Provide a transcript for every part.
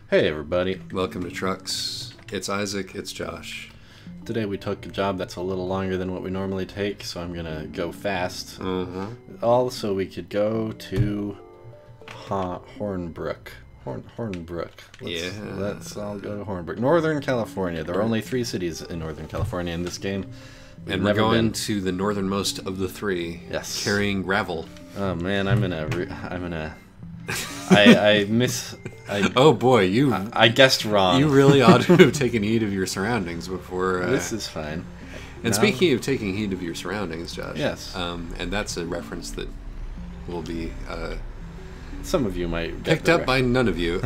Hey everybody. Welcome to Trucks. It's Isaac, it's Josh. Today we took a job that's a little longer than what we normally take, so I'm gonna go fast. All so we could go to Hornbrook. Hornbrook. Let's all go to Hornbrook. Northern California. There are only 3 cities in Northern California in this game. And we're going to the northernmost of the 3. Yes. Carrying gravel. Oh man, Oh boy, I guessed wrong. You really ought to have taken heed of your surroundings before. This is fine. And speaking of taking heed of your surroundings, Josh. Yes. And that's a reference that will be some of you might get picked up by none of you.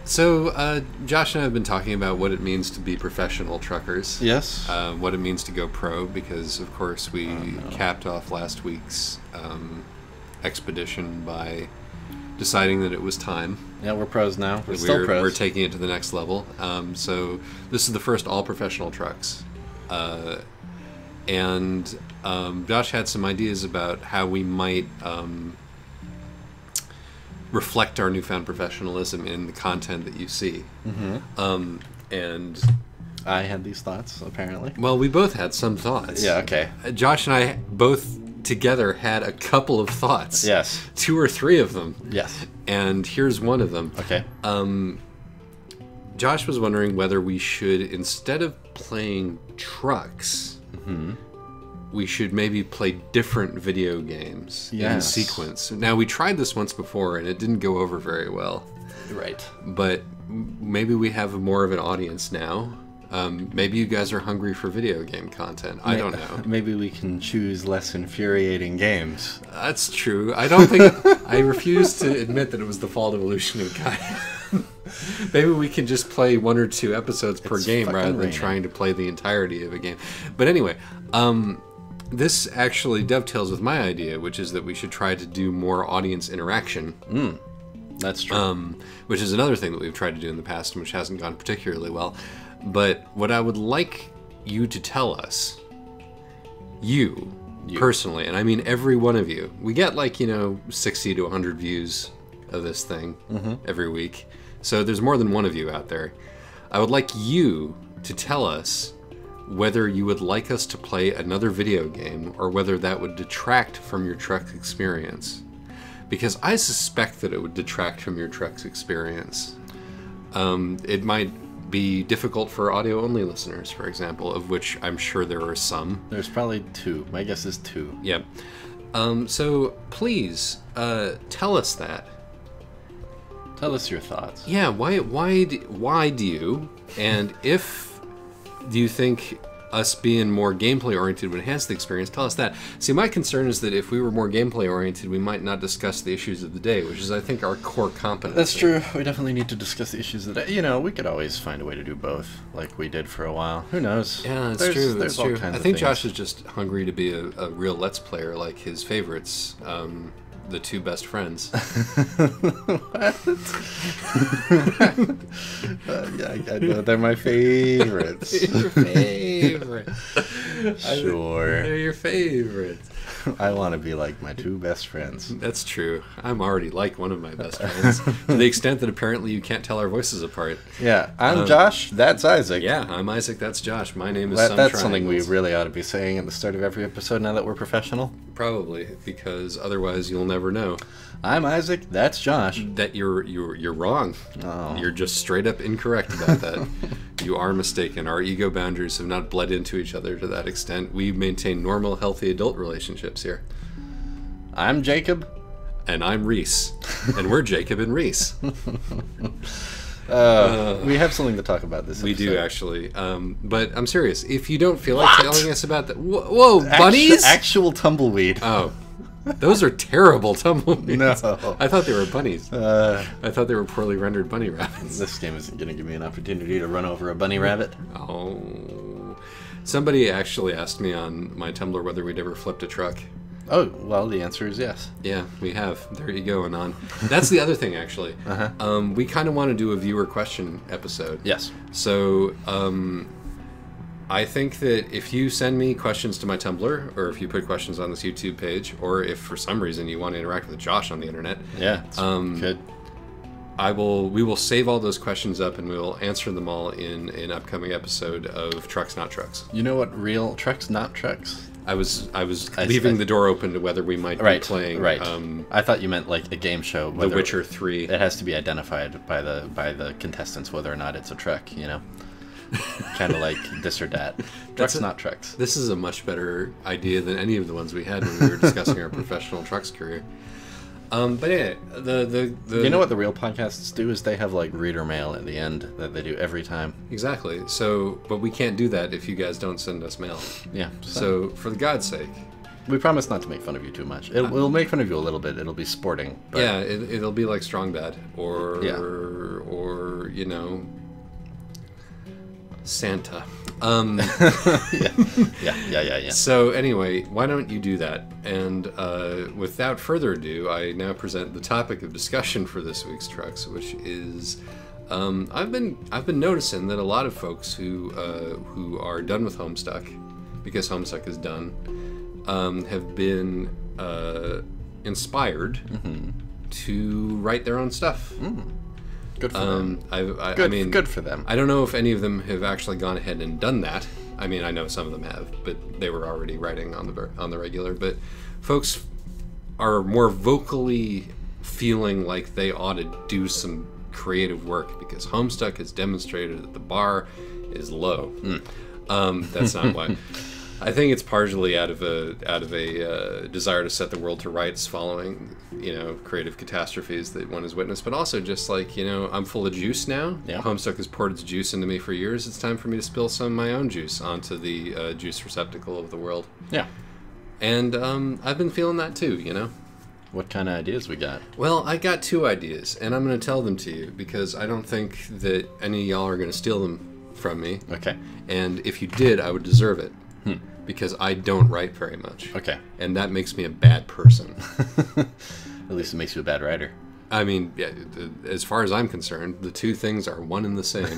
So Josh and I have been talking about what it means to be professional truckers. Yes. What it means to go pro, because of course we capped off last week's expedition by deciding that it was time. Yeah, we're pros now. We're still pros. We're taking it to the next level. So this is the first all professional trucks. And Josh had some ideas about how we might reflect our newfound professionalism in the content that you see. And I had these thoughts, apparently. Well, we both had some thoughts. Yeah, okay. Josh and I both together had a couple of thoughts. Yes. 2 or 3 of them. Yes. And here's one of them. Okay. Josh was wondering whether we should, instead of playing trucks, we should maybe play different video games in sequence. Now, we tried this once before, and it didn't go over very well. Right. But maybe we have more of an audience now. Maybe you guys are hungry for video game content. I don't know. Maybe we can choose less infuriating games. That's true. I don't think... I refuse to admit that it was the fault of Evolution of Gaia. Maybe we can just play 1 or 2 episodes per game rather than trying to play the entirety of a game. But anyway, this actually dovetails with my idea, which is that we should try to do more audience interaction. That's true. Which is another thing that we've tried to do in the past and which hasn't gone particularly well. But what I would like you to tell us, you personally, and I mean every one of you, we get 60 to 100 views of this thing every week. So there's more than one of you out there. I would like you to tell us whether you would like us to play another video game or whether that would detract from your truck experience. Because I suspect that it would detract from your truck's experience. It might be difficult for audio-only listeners, for example, of which I'm sure there are some. There's probably 2. My guess is 2. Yep. So please tell us that. Tell us your thoughts. Yeah. Why do you? And if you think us being more gameplay oriented would enhance the experience, tell us that. See, my concern is that if we were more gameplay oriented, we might not discuss the issues of the day, which is, I think, our core competency. That's true. We definitely need to discuss the issues of the day. We could always find a way to do both, like we did for a while. Who knows? Yeah, that's true. That's true. I think Josh is just hungry to be a real Let's Player, like his favorites. The 2 best friends. What? I know they're my favorites. Your favorite. Sure. They're your favorites. I want to be like my 2 best friends. That's true. I'm already like one of my best friends. To the extent that apparently you can't tell our voices apart. Yeah, I'm Josh, that's Isaac. Yeah, I'm Isaac, that's Josh. My name is That's something we really ought to be saying at the start of every episode now that we're professional. Probably, because otherwise you'll never know. I'm Isaac, that's Josh. That you're wrong. Oh. You're just straight up incorrect about that. You are mistaken. Our ego boundaries have not bled into each other to that extent. We maintain normal, healthy adult relationships here. I'm Jacob. And I'm Reese. And we're Jacob and Reese. We have something to talk about this episode. We do, actually. But I'm serious. If you don't feel like telling us about that... Whoa, bunnies? Actual tumbleweed. Oh. Those are terrible tumbleweeds. No. I thought they were bunnies. I thought they were poorly rendered bunny rabbits. This game isn't going to give me an opportunity to run over a bunny rabbit. Oh. Somebody actually asked me on my Tumblr whether we'd ever flipped a truck. Oh, well, the answer is yes. Yeah, we have. There you go, Anon. That's the other thing, actually. We kind of want to do a viewer question episode. Yes. So, I think that if you send me questions to my Tumblr, or if you put questions on this YouTube page, or if for some reason you want to interact with Josh on the internet, yeah, good. We will save all those questions up, and we will answer them all in an upcoming episode of Trucks Not Trucks. You know what real Trucks Not Trucks? I was leaving the door open to whether we might be playing. Right. I thought you meant like a game show. The Witcher 3. It has to be identified by the contestants whether or not it's a truck. You know, kind of like this or that. Trucks Not Trucks. This is a much better idea than any of the ones we had when we were discussing our professional trucks career. But yeah, you know what the real podcasts do is they have like reader mail at the end that they do every time. Exactly. So, but we can't do that if you guys don't send us mail. Yeah. So for the God's sake, we promise not to make fun of you too much. We'll make fun of you a little bit. It'll be sporting. But... yeah, it'll be like Strong Bad or you know, Santa. Yeah. So anyway, why don't you do that? And without further ado, I now present the topic of discussion for this week's Trucks, which is I've been noticing that a lot of folks who are done with Homestuck, because Homestuck is done, have been inspired to write their own stuff. Good for them. I mean, good for them. I don't know if any of them have actually gone ahead and done that. I mean, I know some of them have, but they were already writing on the regular. But folks are more vocally feeling like they ought to do some creative work because Homestuck has demonstrated that the bar is low. That's not why. I think it's partially out of a desire to set the world to rights following, you know, creative catastrophes that one has witnessed, but also just like, you know, I'm full of juice now. Yeah. Homestuck has poured its juice into me for years. It's time for me to spill some of my own juice onto the juice receptacle of the world. Yeah. And I've been feeling that too, you know. What kind of ideas we got? Well, I got 2 ideas, and I'm going to tell them to you because I don't think that any of y'all are going to steal them from me. Okay. And if you did, I would deserve it. Because I don't write very much. Okay. And that makes me a bad person. At least it makes you a bad writer. I mean, yeah, as far as I'm concerned, the 2 things are one and the same,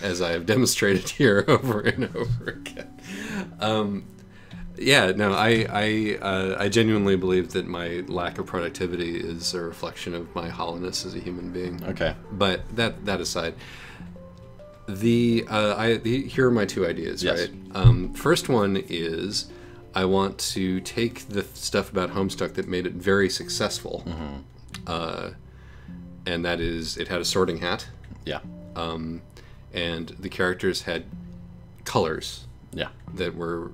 as I have demonstrated here over and over again. Yeah, no, I genuinely believe that my lack of productivity is a reflection of my hollowness as a human being. Okay. But that aside, here are my 2 ideas, yes. right? First one is I want to take the stuff about Homestuck that made it very successful, and that is it had a sorting hat. Yeah. And the characters had colors. Yeah. That were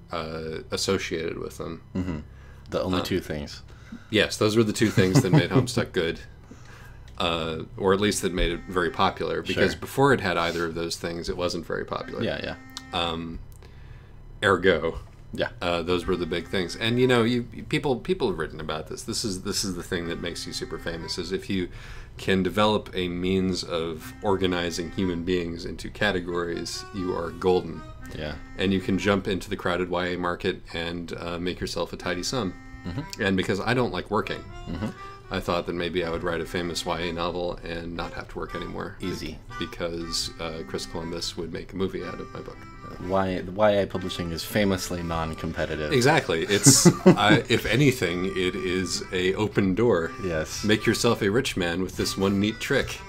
associated with them. The only 2 things. Yes, those were the 2 things that made Homestuck good. Or at least that made it very popular, because before it had either of those things, it wasn't very popular. Yeah. Ergo, yeah, those were the big things. And you know, people have written about this. This is the thing that makes you super famous, is if you can develop a means of organizing human beings into categories, you are golden. Yeah, and you can jump into the crowded YA market and make yourself a tidy sum. And because I don't like working. I thought that maybe I would write a famous YA novel and not have to work anymore. Easy. Because Chris Columbus would make a movie out of my book. YA publishing is famously non-competitive. Exactly. It's, if anything, it is a open door. Yes. Make yourself a rich man with this one neat trick.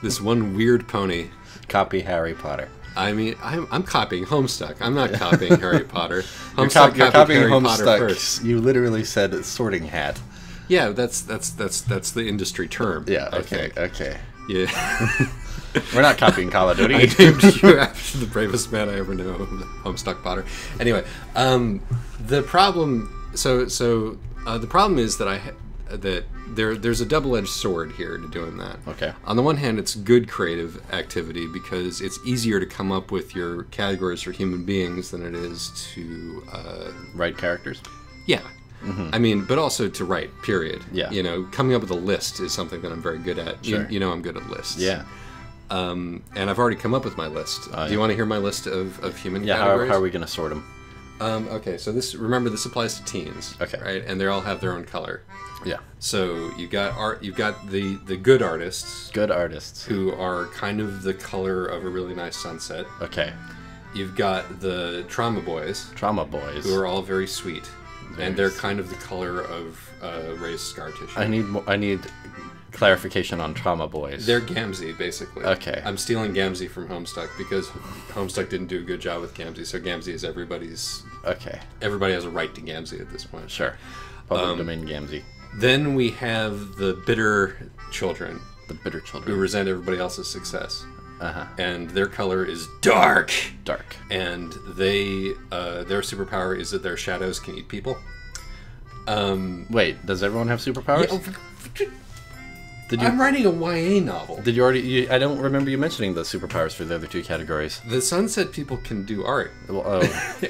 This one weird pony. Copy Harry Potter. I mean, I'm copying Homestuck. I'm not copying Harry Potter. You're copying Harry Potter first. You literally said sorting hat. Yeah, that's the industry term. Yeah, okay. Yeah. We're not copying Call of Duty. I named you after the bravest man I ever know, Homestuck Potter. Anyway, the problem. The problem is that there's a double-edged sword here to doing that. Okay. On the one hand, it's good creative activity because it's easier to come up with your categories for human beings than it is to write characters. Yeah. I mean, but also to write, period. Yeah. You know, coming up with a list is something that I'm very good at. Sure. You know I'm good at lists. Yeah. And I've already come up with my list. Do you want to hear my list of human categories? categories? How are we going to sort them? Okay, so this applies to teens. Okay. Right? And they all have their own color. Yeah. So you've got the good artists. Good artists. Who are kind of the color of a really nice sunset. Okay. You've got the trauma boys. Trauma boys. Who are all very sweet. And they're kind of the color of raised scar tissue. I need clarification on Trauma Boys. They're Gamzee, basically. Okay. I'm stealing Gamzee from Homestuck because Homestuck didn't do a good job with Gamzee, so Gamzee is everybody's... Okay. Everybody has a right to Gamzee at this point. Sure. Public domain Gamzee. Then we have the bitter children. The bitter children. Who resent everybody else's success. Uh-huh. And their color is dark. Dark. And they, their superpower is that their shadows can eat people. Wait, does everyone have superpowers? Yeah, I'm writing a YA novel. Did you already... I don't remember you mentioning the superpowers for the other two categories. The Sunset people can do art. Well, oh.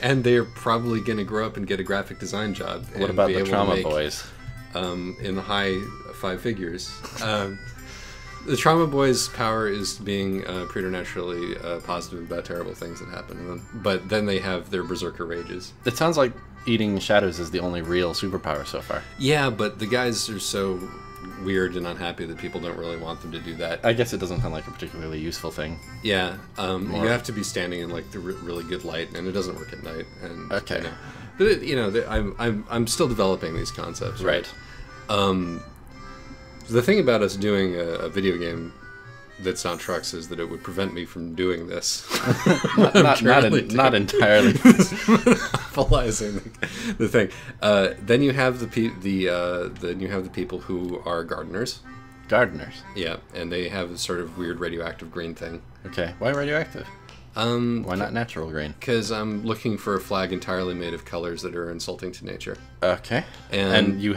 And they're probably going to grow up and get a graphic design job. What about the Trauma Boys? In the high 5 figures. The Trauma Boys' power is being preternaturally positive about terrible things that happen to them. But then they have their berserker rages. It sounds like eating shadows is the only real superpower so far. Yeah, but the guys are so weird and unhappy that people don't really want them to do that. I guess it doesn't sound like a particularly useful thing. Yeah, you have to be standing in like the really good light, and it doesn't work at night. And okay, but I'm still developing these concepts. Right. The thing about us doing a video game that's not trucks is that it would prevent me from doing this. not entirely monopolizing the thing. Then you have the people who are gardeners. Gardeners. Yeah, and they have a sort of weird radioactive green thing. Okay, why radioactive? Why not natural green? Because I'm looking for a flag entirely made of colors that are insulting to nature. Okay. And you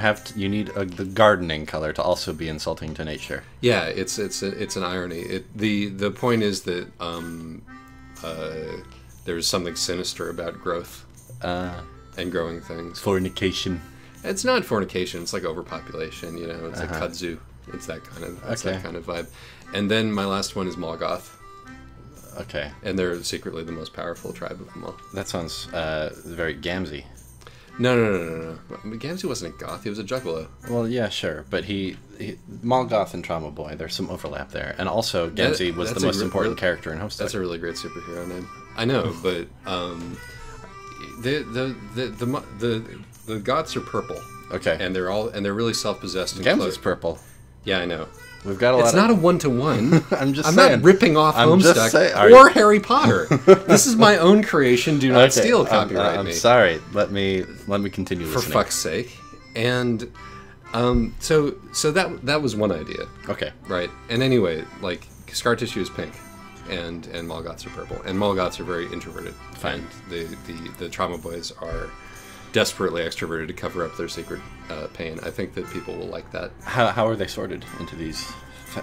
need the gardening color to also be insulting to nature. Yeah, it's an irony. The point is that there's something sinister about growth and growing things. Fornication. It's not fornication. It's like overpopulation. You know, it's like kudzu. It's that kind of that kind of vibe. And then my last one is Molgoth. Okay. And they're secretly the most powerful tribe of them all. That sounds very Gamzee. No. Gamzee wasn't a goth. He was a juggalo. Well, yeah, sure. But Molgoth and Trauma Boy, there's some overlap there. And also, Gamzee was the most important character in Homestuck. That's a really great superhero name. I know, but the goths are purple. Okay. And they're really self-possessed. Gamzee's purple. Yeah, I know. We've got a lot. It's not a one-to-one. I'm saying. not ripping off Homestuck or Harry Potter. This is my own creation. Do not steal. Copyright me. I'm sorry. Let me continue listening. For fuck's sake. And so that was one idea. Okay. Right. And anyway, like scar tissue is pink, and Molgoths are purple, and Molgoths are very introverted. Fine. And the Trauma Boys are desperately extroverted to cover up their secret pain. I think that people will like that. How are they sorted into these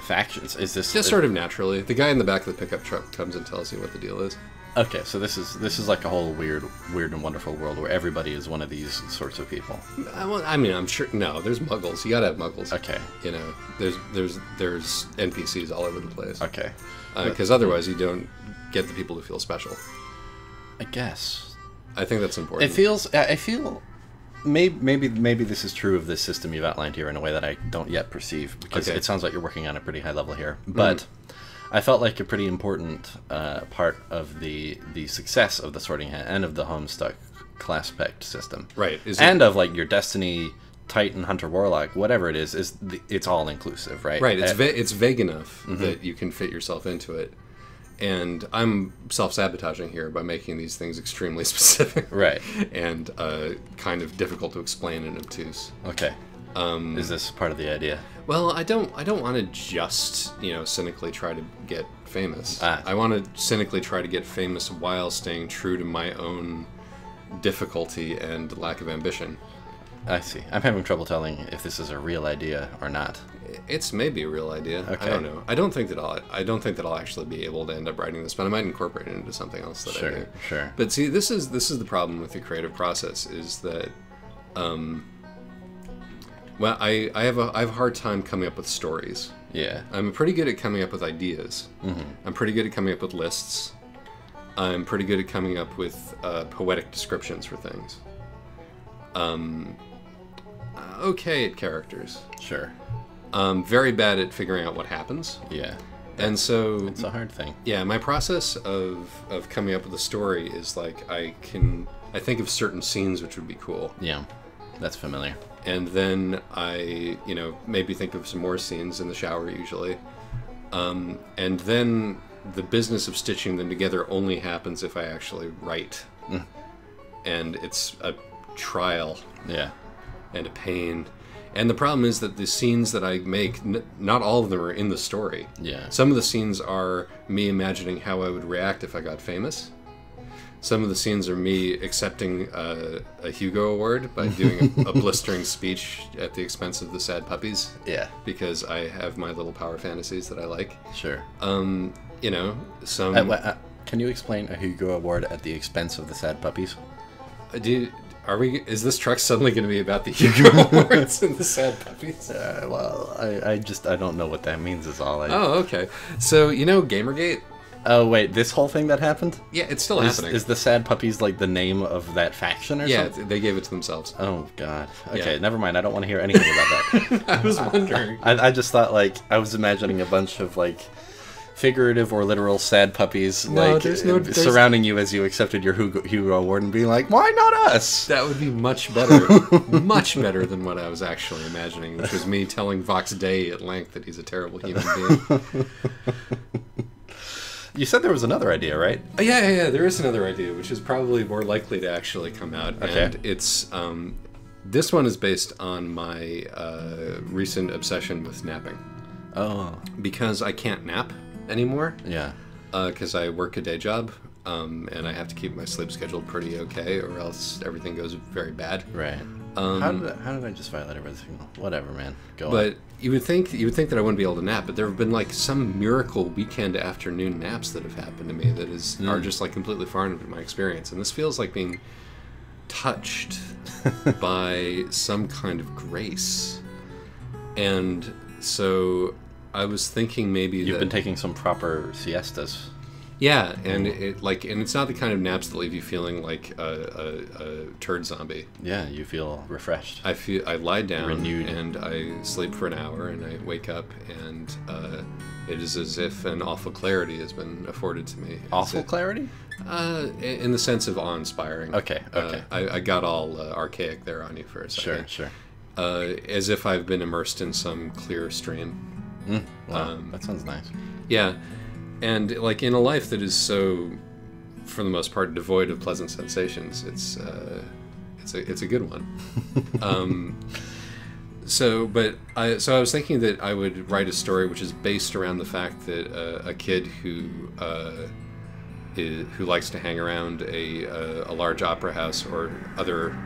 factions? Is this just sort of naturally? The guy in the back of the pickup truck comes and tells you what the deal is. Okay, so this is like a whole weird and wonderful world where everybody is one of these sorts of people. Well, I mean, I'm sure. No, there's muggles. You gotta have muggles. Okay. You know, there's NPCs all over the place. Okay. Because otherwise, you don't get the people who feel special. I guess. I think that's important. I feel maybe this is true of this system you've outlined here in a way that I don't yet perceive, because it sounds like you're working on a pretty high level here. But I felt like a pretty important part of the success of the Sorting Hat and of the Homestuck class spec system, right? Of like your Destiny, Titan, Hunter, Warlock, whatever it is it's all inclusive, right? Right. It's vague enough that you can fit yourself into it. And I'm self-sabotaging here by making these things extremely specific, right? And kind of difficult to explain and obtuse. Okay. Is this part of the idea? Well, I don't want to just cynically try to get famous. I want to cynically try to get famous while staying true to my own difficulty and lack of ambition. I see. I'm having trouble telling if this is a real idea or not. It's maybe a real idea. Okay. I don't know. I don't think that I'll actually be able to end up writing this, but I might incorporate it into something else that I do. Sure. But see, this is the problem with the creative process is that, well, I have a hard time coming up with stories. Yeah. I'm pretty good at coming up with ideas. I'm pretty good at coming up with lists. I'm pretty good at coming up with poetic descriptions for things. Okay at characters. Sure. Very bad at figuring out what happens. Yeah. And so it's a hard thing. Yeah, my process of coming up with a story is like I think of certain scenes which would be cool. Yeah. That's familiar. and then I, maybe think of some more scenes in the shower usually. And then the business of stitching them together only happens if I actually write. And it's a trial. Yeah. And a pain. And the problem is that the scenes that I make, not all of them are in the story. Yeah. Some of the scenes are me imagining how I would react if I got famous. Some of the scenes are me accepting a Hugo Award by doing a blistering speech at the expense of the sad puppies. Yeah. Because I have my little power fantasies that I like. Sure. Some... can you explain a Hugo Award at the expense of the sad puppies? Is this truck suddenly going to be about the Hugo Awards and the sad puppies? I don't know what that means is all. Oh, okay. So, Gamergate? Oh, wait, this whole thing that happened? Yeah, it's still happening. Is the sad puppies like the name of that faction or something? Yeah, they gave it to themselves. Oh, God. Okay, Never mind. I don't want to hear anything about that. I was wondering. I just thought, I was imagining a bunch of, figurative or literal sad puppies surrounding you as you accepted your Hugo Award and being like, why not us? That would be much better. Much better than what I was actually imagining, which was me telling Vox Day at length that he's a terrible human being. You said there was another idea, right? Yeah, there is another idea, which is probably more likely to actually come out. Okay. And it's, this one is based on my recent obsession with napping. Oh. Because I can't nap anymore. Yeah. Because I work a day job, and I have to keep my sleep schedule pretty okay, or else everything goes very bad. Right. How did I just violate a signal? Whatever, man. Go on. But you would think that I wouldn't be able to nap, but there have been some miracle weekend afternoon naps that have happened to me that are just completely foreign to my experience, and this feels like being touched by some kind of grace. And so I was thinking maybe you've been taking some proper siestas. Yeah, and it's not the kind of naps that leave you feeling like a turd zombie. Yeah, you feel refreshed. I lie down, renewed, and I sleep for an hour, and I wake up, and it is as if an awful clarity has been afforded to me. Awful clarity? In the sense of awe-inspiring. Okay. I got all archaic there on you for a second. Sure. As if I've been immersed in some clear stream. Wow, that sounds nice. Yeah. And in a life that is so, for the most part, devoid of pleasant sensations, it's a good one. So I was thinking that I would write a story which is based around the fact that a kid who likes to hang around a large opera house or other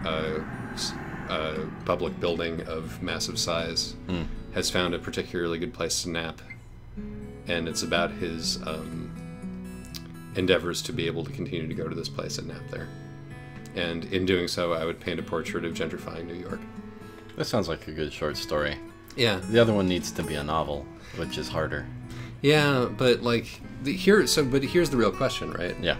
public building of massive size has found a particularly good place to nap. And it's about his endeavors to be able to continue to go to this place and nap there. And in doing so, I would paint a portrait of gentrifying New York. That sounds like a good short story. Yeah. The other one needs to be a novel, which is harder. Yeah, but here's the real question, right? Yeah.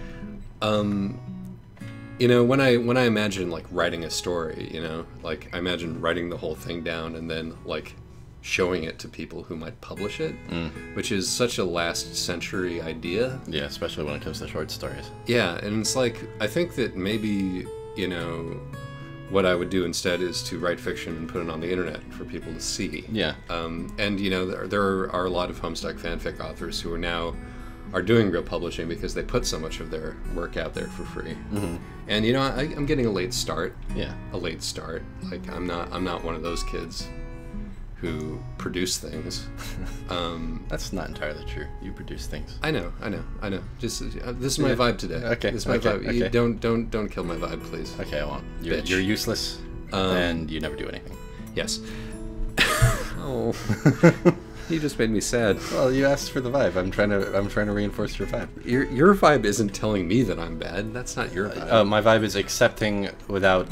When I imagine writing a story, I imagine writing the whole thing down and then showing it to people who might publish it, which is such a last century idea. Yeah, especially when it comes to short stories. Yeah, and it's I think that maybe, what I would do instead is to write fiction and put it on the internet for people to see. Yeah. And, there are a lot of Homestuck fanfic authors who are doing real publishing because they put so much of their work out there for free. Mm-hmm. And, I'm getting a late start. Yeah. A late start. I'm not one of those kids who produce things. That's not entirely true. You produce things. I know. Just this is my vibe today. Okay. This is my vibe. Okay. You don't kill my vibe, please. Okay, I won't. You're useless, and you never do anything. Yes. Oh, you just made me sad. Well, you asked for the vibe. I'm trying to reinforce your vibe. Your vibe isn't telling me that I'm bad. That's not your vibe. My vibe is accepting without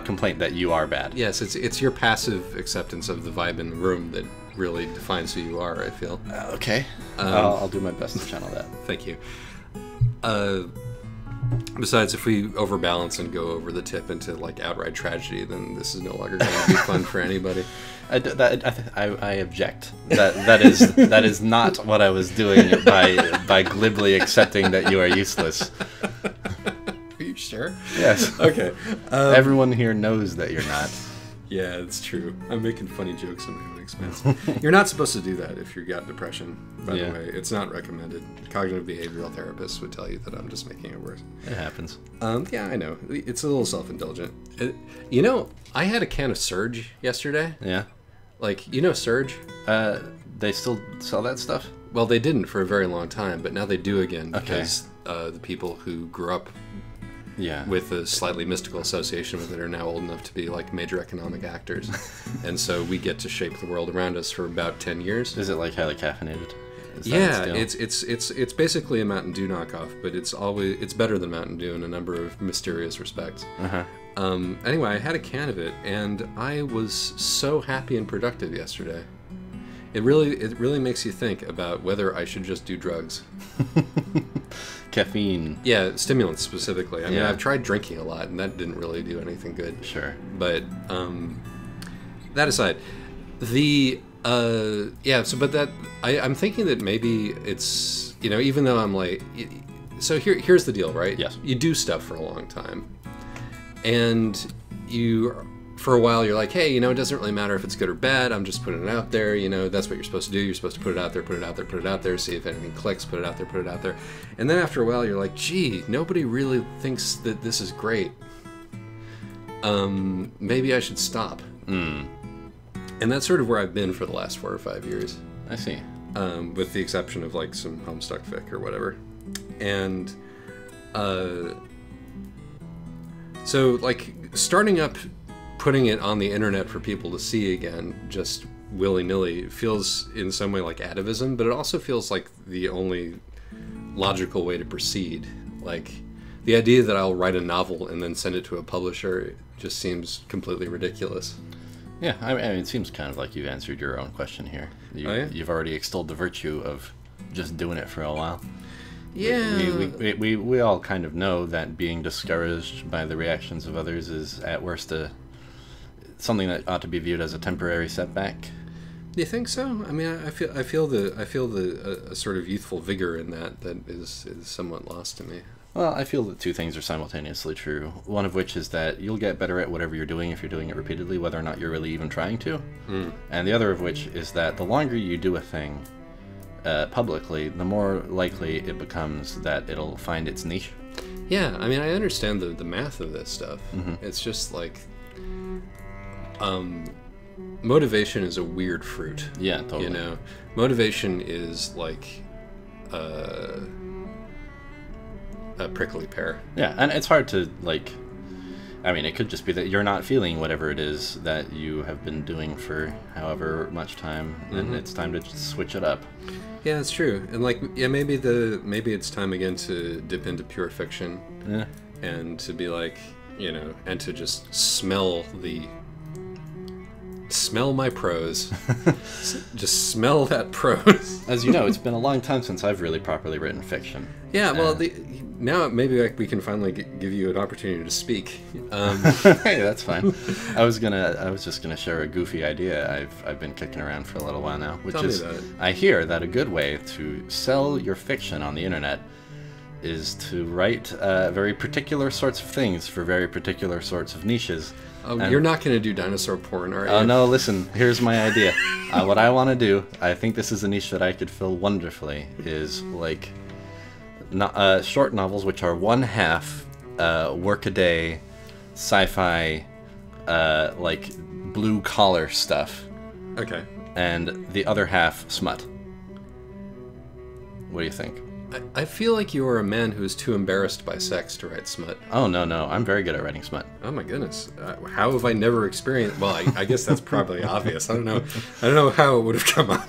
complaint that you are bad. Yes, it's your passive acceptance of the vibe in the room that really defines who you are, I feel. Okay. I'll do my best to channel that. Thank you. Besides, if we overbalance and go over the tip into outright tragedy, then this is no longer going to be fun for anybody. I object. That is not what I was doing by glibly accepting that you are useless. Are you sure? Yes. Okay. Everyone here knows that you're not. Yeah, it's true. I'm making funny jokes at my own expense. You're not supposed to do that if you've got depression, by the way. It's not recommended. Cognitive behavioral therapists would tell you that I'm just making it worse. It happens. Yeah, I know. It's a little self-indulgent. You know, I had a can of Surge yesterday. Yeah. Like, you know Surge? They still sell that stuff? Well, they didn't for a very long time, but now they do again because the people who grew up with a slightly mystical association with it are now old enough to be like major economic actors. And so we get to shape the world around us for about 10 years. Is it like highly caffeinated? Yeah, it's basically a Mountain Dew knockoff, but it's better than Mountain Dew in a number of mysterious respects. Anyway, I had a can of it, and I was so happy and productive yesterday. It really makes you think about whether I should just do drugs. Caffeine. Yeah, stimulants specifically. I mean, I've tried drinking a lot, and that didn't really do anything good. Sure. But that aside, I'm thinking that maybe it's, you know, even though I'm like, so here's the deal, right? Yes. You do stuff for a long time, and for a while you're like, hey, you know, it doesn't really matter if it's good or bad. I'm just putting it out there. You know, that's what you're supposed to do. You're supposed to put it out there, put it out there, put it out there, see if anything clicks, put it out there, put it out there. And then after a while you're like, gee, nobody really thinks that this is great. Maybe I should stop. And that's sort of where I've been for the last 4 or 5 years. I see. With the exception of like some Homestuck fic or whatever. And so like starting up putting it on the internet for people to see again, just willy-nilly, feels in some way like atavism, but it also feels like the only logical way to proceed. Like, the idea that I'll write a novel and then send it to a publisher just seems completely ridiculous. Yeah, I mean, it seems kind of like you've answered your own question here. You've already extolled the virtue of just doing it for a while. Yeah. We all kind of know that being discouraged by the reactions of others is at worst something that ought to be viewed as a temporary setback. Do you think so? I mean, I feel a sort of youthful vigor in that is somewhat lost to me. Well, I feel that two things are simultaneously true. One of which is that you'll get better at whatever you're doing if you're doing it repeatedly, whether or not you're really even trying to. And the other of which is that the longer you do a thing publicly, the more likely it becomes that it'll find its niche. Yeah, I mean, I understand the math of this stuff. It's just like, motivation is a weird fruit. Yeah, totally. You know, motivation is like a prickly pear. Yeah, and it's hard to, like, I mean, it could just be that you're not feeling whatever it is that you have been doing for however much time, and it's time to just switch it up. Yeah, that's true. And like, yeah, maybe it's time again to dip into pure fiction. Yeah. And to be like, you know, and to just smell my prose. Just smell that prose. As you know, it's been a long time since I've really properly written fiction. Yeah, well, now maybe we can finally give you an opportunity to speak. Hey, that's fine. I was just gonna share a goofy idea I've been kicking around for a little while now, which is, I hear that a good way to sell your fiction on the internet is to write very particular sorts of things for very particular sorts of niches. You're not going to do dinosaur porn, are you? Oh, no, listen, here's my idea. What I want to do, I think this is a niche that I could fill wonderfully, is like short novels which are one half workaday, sci-fi, like blue-collar stuff. Okay. And the other half smut. What do you think? I feel like you are a man who is too embarrassed by sex to write smut. Oh, no. I'm very good at writing smut. Oh, my goodness. How have I never experienced... Well, I guess that's probably obvious. I don't know how it would have come up,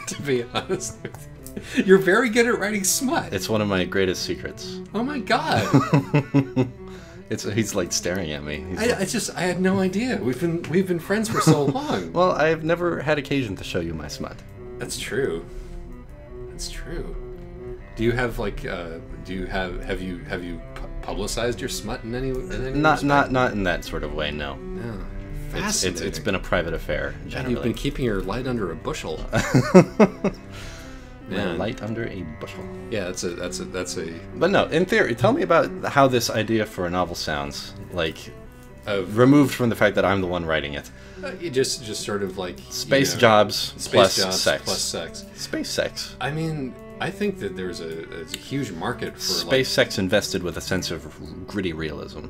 to be honest with you. You're very good at writing smut. It's one of my greatest secrets. Oh, my God. He's like staring at me. I had no idea. We've been friends for so long. Well, I've never had occasion to show you my smut. That's true. That's true. Do you have like? Have you publicized your smut in any? Not in that sort of way. No. No. Fascinating. It's been a private affair. Generally. You've been keeping your light under a bushel. Man. Light under a bushel. Yeah, that's a. But no, in theory, tell me about how this idea for a novel sounds. Like, removed from the fact that I'm the one writing it. You just sort of like space jobs plus sex. Plus sex. Space sex. I mean, I think that there's a huge market for space sex invested with a sense of gritty realism.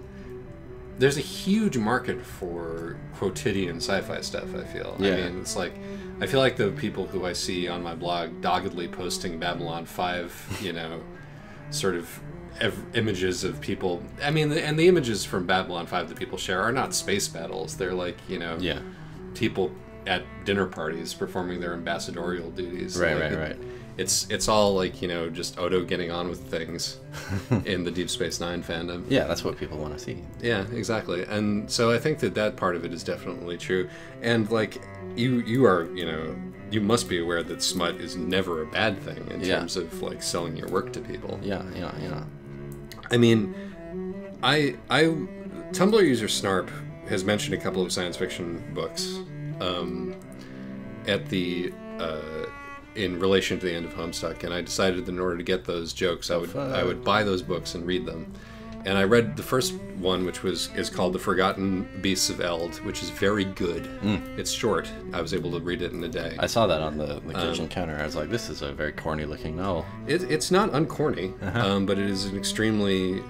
There's a huge market for quotidian sci-fi stuff, I feel. Yeah. I mean, it's like, I feel like the people who I see on my blog doggedly posting Babylon 5, sort of images of people. I mean, and the images from Babylon 5 that people share are not space battles. They're like, people at dinner parties performing their ambassadorial duties. Right. It's all like, just Odo getting on with things in the Deep Space Nine fandom. Yeah, that's what people want to see. Yeah, exactly. And so I think that part of it is definitely true. And like, you are, you must be aware that smut is never a bad thing in terms of like selling your work to people. Yeah. I mean, Tumblr user Snarp has mentioned a couple of science fiction books at the in relation to the end of Homestuck, and I decided that in order to get those jokes, I would buy those books and read them. And I read the first one, which is called The Forgotten Beasts of Eld, which is very good. It's short. I was able to read it in a day. I saw that on the kitchen counter. I was like, this is a very corny looking novel. It's not uncorny, but it is an extremely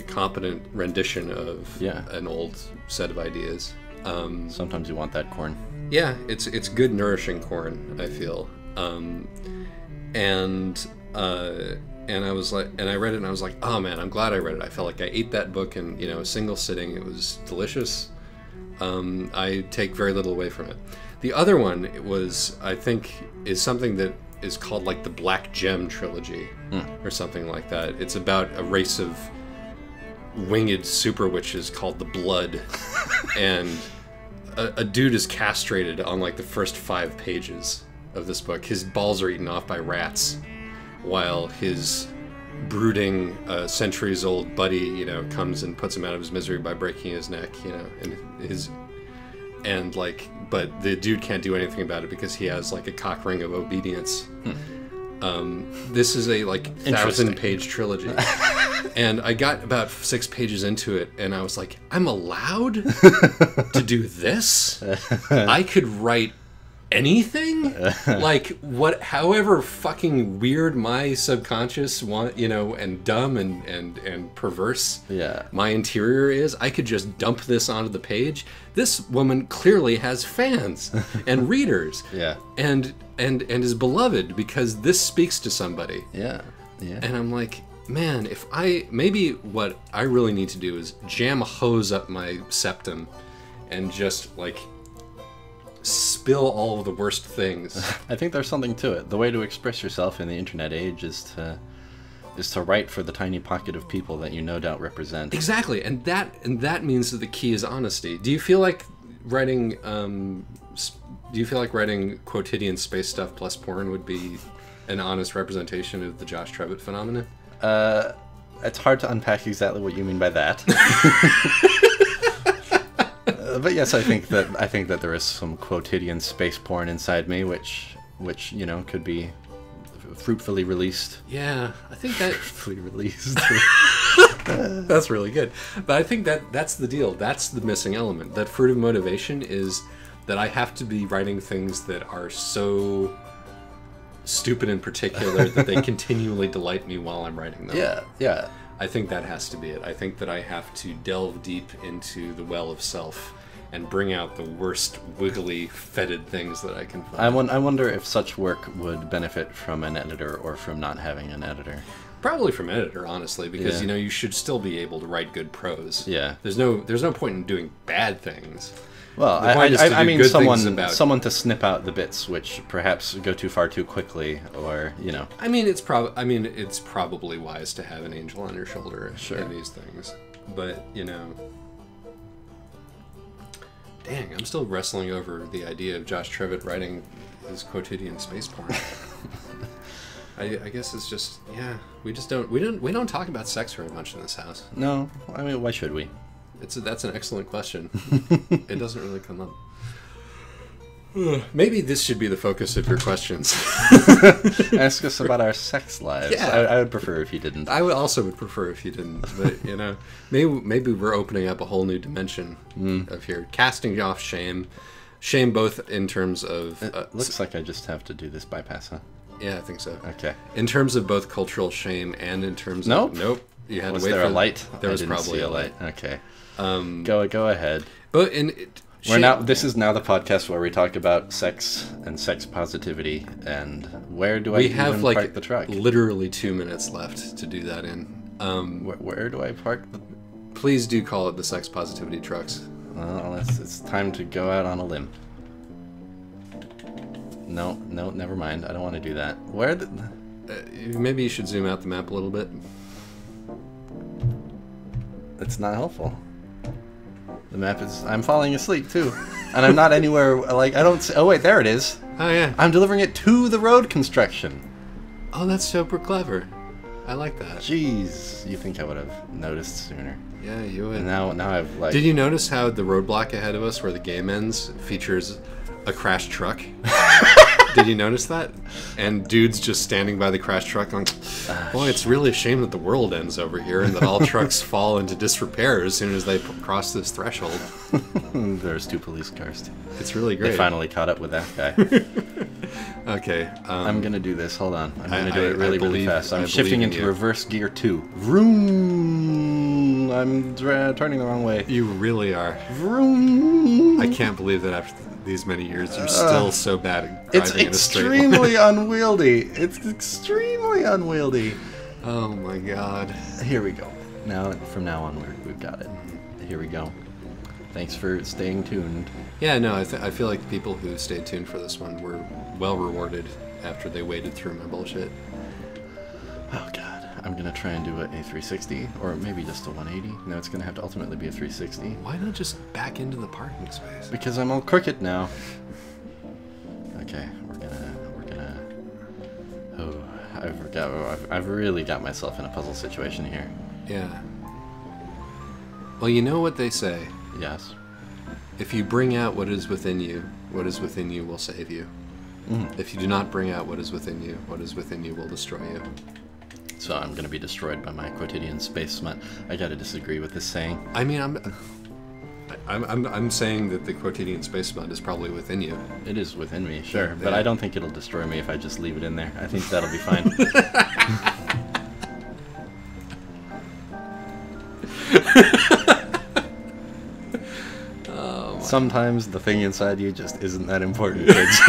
competent rendition of an old set of ideas. Sometimes you want that corn. Yeah, it's good, nourishing corn, I feel. And I was like, and I read it, and I was like, oh man, I'm glad I read it. I felt like I ate that book in a single sitting. It was delicious. I take very little away from it. The other one I think, is something that is called like the Black Gem trilogy, or something like that. It's about a race of winged super witches called the Blood, and a dude is castrated on like the first 5 pages of this book. His balls are eaten off by rats, while his brooding, centuries-old buddy, comes and puts him out of his misery by breaking his neck, but the dude can't do anything about it because he has like a cock ring of obedience. This is a 1,000-page trilogy. And I got about 6 pages into it, and I was like, I'm allowed to do this? I could write anything? However fucking weird my subconscious and dumb and perverse my interior is, I could just dump this onto the page. This woman clearly has fans and readers. And is beloved because this speaks to somebody. And I'm like, man, maybe what I really need to do is jam a hose up my septum and just spill all of the worst things. I think there's something to it. The way to express yourself in the internet age is to write for the tiny pocket of people that you no doubt represent. Exactly, and that means that the key is honesty. Do you feel like writing quotidian space stuff plus porn would be an honest representation of the Josh Trevitt phenomenon? It's hard to unpack exactly what you mean by that. But yes, I think that there is some quotidian space porn inside me, which could be fruitfully released. Yeah, I think that fruitfully released. That's really good. But I think that's the deal. That's the missing element. That fruit of motivation is that I have to be writing things that are so stupid in particular that they continually delight me while I'm writing them. Yeah. I think that has to be it. I think that I have to delve deep into the well of self and bring out the worst wiggly, fetid things that I can find. I wonder if such work would benefit from an editor or from not having an editor. Probably from an editor, honestly, because you should still be able to write good prose. Yeah. There's no point in doing bad things. Well, I mean someone to snip out the bits which perhaps go too far too quickly, or I mean, it's probably wise to have an angel on your shoulder in these things, but dang, I'm still wrestling over the idea of Josh Trevitt writing his quotidian space porn. I guess it's just we don't talk about sex very much in this house. No, I mean, why should we? That's an excellent question. It doesn't really come up. Maybe this should be the focus of your questions. Ask us about our sex lives. Yeah. I would prefer if you didn't. I would prefer if you didn't. But, you know, maybe we're opening up a whole new dimension of here. Casting off shame. Shame both in terms of... It looks like I just have to do this bypass, huh? Yeah, I think so. Okay. In terms of both cultural shame and in terms Nope. of... Nope. You had Was to wait there for a light? There was I didn't probably see a light. Okay. Go ahead. But This is now the podcast where we talk about sex and sex positivity, and where do I we even have park the truck? literally 2 minutes left to do that in. Where do I park the... Please do call it the sex positivity trucks. Well, it's time to go out on a limb. No, never mind. I don't want to do that. Where the... Maybe you should zoom out the map a little bit. It's not helpful. The map is... I'm falling asleep, too. And I'm not anywhere... Like, I don't... Oh, wait, there it is. Oh, yeah. I'm delivering it to the road construction. Oh, that's super clever. I like that. Jeez. You think I would have noticed sooner. Yeah, you would. And now I've, like... Did you notice how the roadblock ahead of us, where the game ends, features a crashed truck? Did you notice that? And dudes just standing by the crashed truck going, boy, it's really a shame that the world ends over here and that all trucks fall into disrepair as soon as they cross this threshold. There's 2 police cars, too. It's really great. They finally caught up with that guy. Okay. I'm going to do this. Hold on. I'm going to do it really fast. I'm I shifting believe in into you. reverse gear 2. Vroom! I'm turning the wrong way. You really are. Vroom! I can't believe that after these many years, you're still so bad at driving It's in a straight line. extremely unwieldy. It's extremely unwieldy. Oh my god. Here we go. Now, from now on, we've got it. Here we go. Thanks for staying tuned. Yeah, no, I feel like the people who stayed tuned for this one were well rewarded after they waded through my bullshit. Oh god. I'm going to try and do a 360, or maybe just a 180. No, it's going to have to ultimately be a 360. Why not just back into the parking space? Because I'm all crooked now. Okay, we're gonna... Oh, I've really got myself in a puzzle situation here. Yeah. Well, you know what they say. Yes. If you bring out what is within you will save you. If you do not bring out what is within you will destroy you. So I'm going to be destroyed by my quotidian space smut. I gotta disagree with this saying. I mean, I'm saying that the quotidian space smut is probably within you. It is within me, sure, Yeah. but I don't think it'll destroy me if I just leave it in there. I think that'll be fine. Sometimes the thing inside you just isn't that important, kids.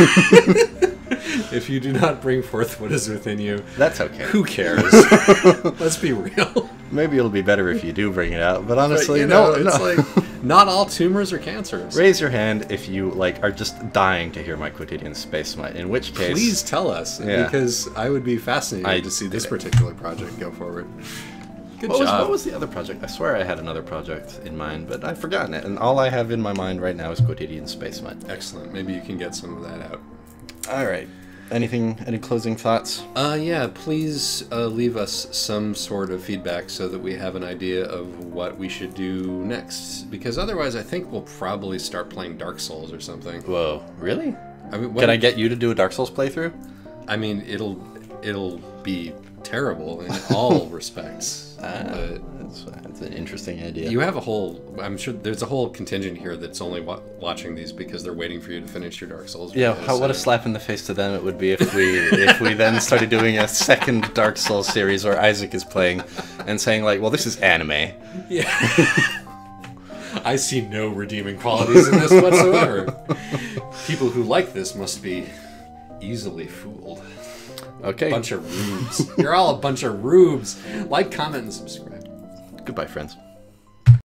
If you do not bring forth what is within you, That's okay. who cares? Let's be real. Maybe it'll be better if you do bring it out, but honestly, But, you know, no. it's like not all tumors are cancerous. Raise your hand if you are just dying to hear my quotidian space smut. In which case, Please tell us, Yeah. because I would be fascinated to see this particular project go forward. Good job. What was the other project? I swear I had another project in mind, but I've forgotten it. And all I have in my mind right now is quotidian space smut. Excellent. Maybe you can get some of that out. All right. Any closing thoughts? Yeah, please leave us some sort of feedback so that we have an idea of what we should do next. Because otherwise, I think we'll probably start playing Dark Souls or something. Whoa, really? I mean, Can I get you to do a Dark Souls playthrough? I mean, it'll be terrible in all respects. But That's an interesting idea. you have a whole. I'm sure there's a whole contingent here that's only watching these because they're waiting for you to finish your Dark Souls. Yeah, videos, what a slap in the face to them it would be if we then started doing a second Dark Souls series where Isaac is playing and saying well, this is anime. Yeah. I see no redeeming qualities in this whatsoever. People who like this must be easily fooled. Okay. Bunch of rubes. You're all a bunch of rubes. Like, comment, and subscribe. Goodbye, friends.